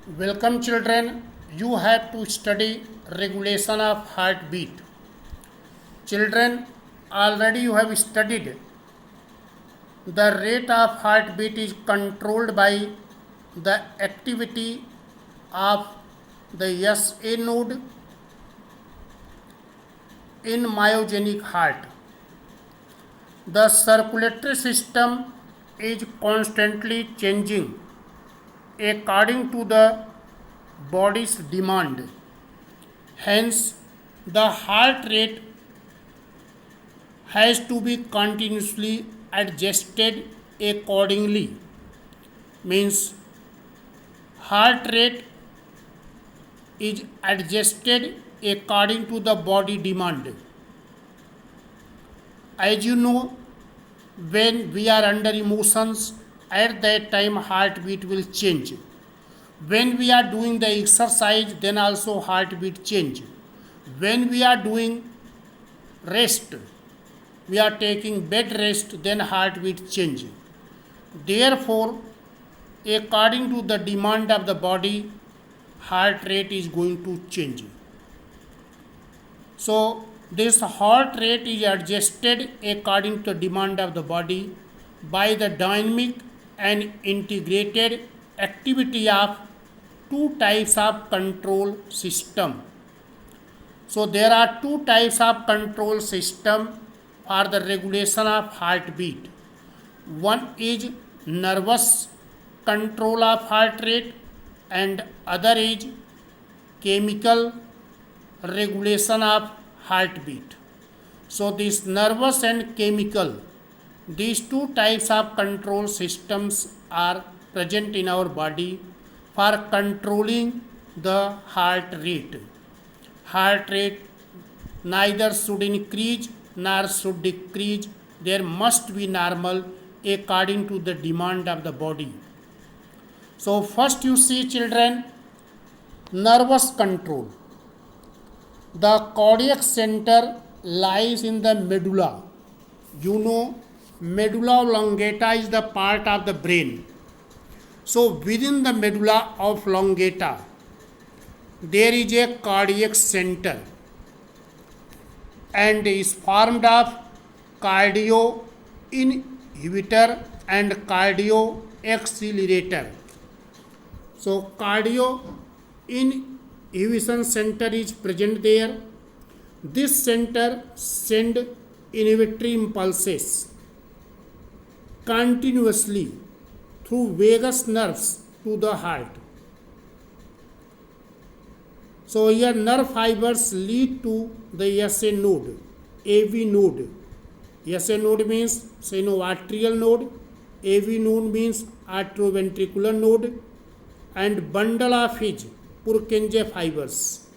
Welcome children, you have to study regulation of heartbeat. Children, already you have studied the rate of heartbeat is controlled by the activity of the SA node in myogenic heart. The circulatory system is constantly changing according to the body's demand. Hence, the heart rate has to be continuously adjusted accordingly. Means heart rate is adjusted according to the body demand. As you know, when we are under emotions, at that time heartbeat will change. When we are doing the exercise, then also heartbeat change. When we are doing rest, we are taking bed rest, then heartbeat change. Therefore, according to the demand of the body, heart rate is going to change. So this heart rate is adjusted according to demand of the body by the dynamic and integrated activity of two types of control system. So there are two types of control system for the regulation of heartbeat. One is nervous control of heart rate and other is chemical regulation of heartbeat. So this nervous and chemical, these two types of control systems are present in our body for controlling the heart rate. Heart rate neither should increase nor should decrease. There must be normal according to the demand of the body. So first you see children, nervous control. The cardiac center lies in the medulla. You know, medulla oblongata is the part of the brain. So within the medulla oblongata, there is a cardiac center and is formed of cardio inhibitor and cardio accelerator. So cardio inhibition center is present there. This center send inhibitory impulses continuously through vagus nerves to the heart. So here nerve fibers lead to the SA node, AV node. SA node means sinoatrial node, AV node means atrioventricular node, and bundle of his Purkinje fibers.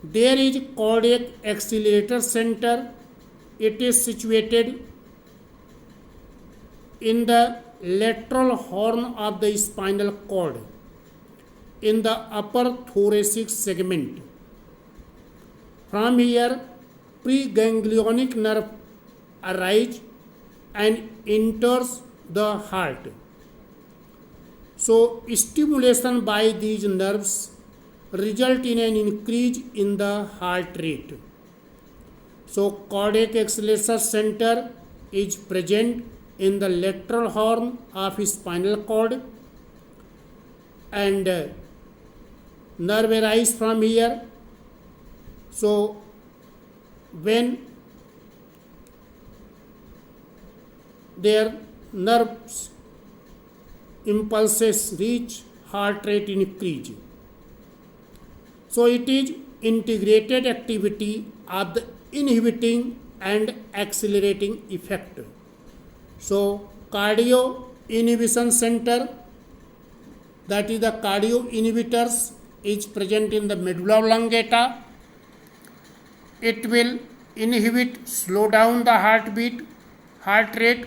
There is cardiac accelerator center. It is situated in the lateral horn of the spinal cord in the upper thoracic segment. From here, preganglionic nerve arises and enters the heart. So stimulation by these nerves result in an increase in the heart rate. So cardiac acceleration center is present in the lateral horn of spinal cord and nerve arises from here. So when their nerves impulses reach, heart rate increase. So it is integrated activity of the inhibiting and accelerating effect. So cardio inhibition center, that is the cardio inhibitors, is present in the medulla oblongata. It will inhibit, slow down the heart rate,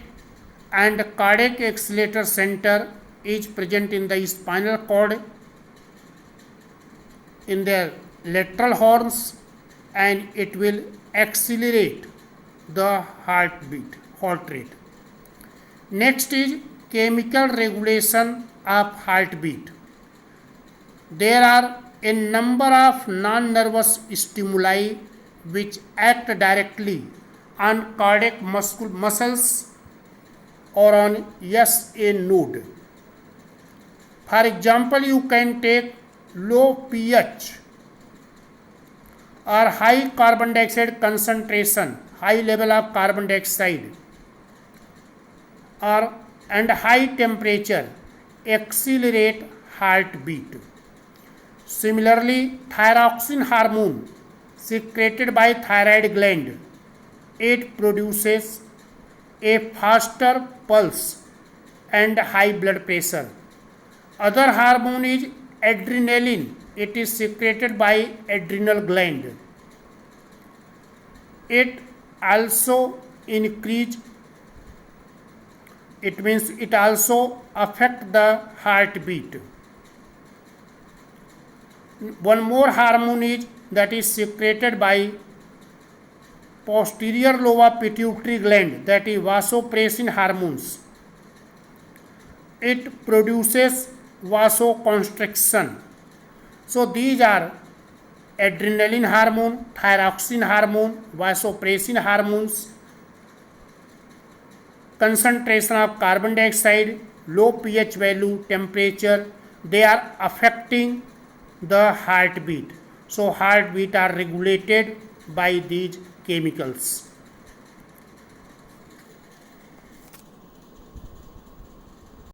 and cardiac accelerator center is present in the spinal cord in their lateral horns, and it will accelerate the heart rate. Next is chemical regulation of heartbeat. There are a number of non-nervous stimuli which act directly on cardiac muscles or on SA node. For example, you can take low pH or high carbon dioxide concentration, high level of carbon dioxide, or and high temperature accelerate heartbeat. Similarly, thyroxine hormone secreted by thyroid gland, it produces a faster pulse and high blood pressure. Other hormone is adrenaline. It is secreted by adrenal gland. It also increase. It means it also affect the heartbeat. One more hormone is that is secreted by posterior lobe pituitary gland, that is vasopressin hormones. It produces vasoconstriction. So these are adrenaline hormone, thyroxine hormone, vasopressin hormones, concentration of carbon dioxide, low pH value, temperature, they are affecting the heartbeat. So heartbeat are regulated by these chemicals.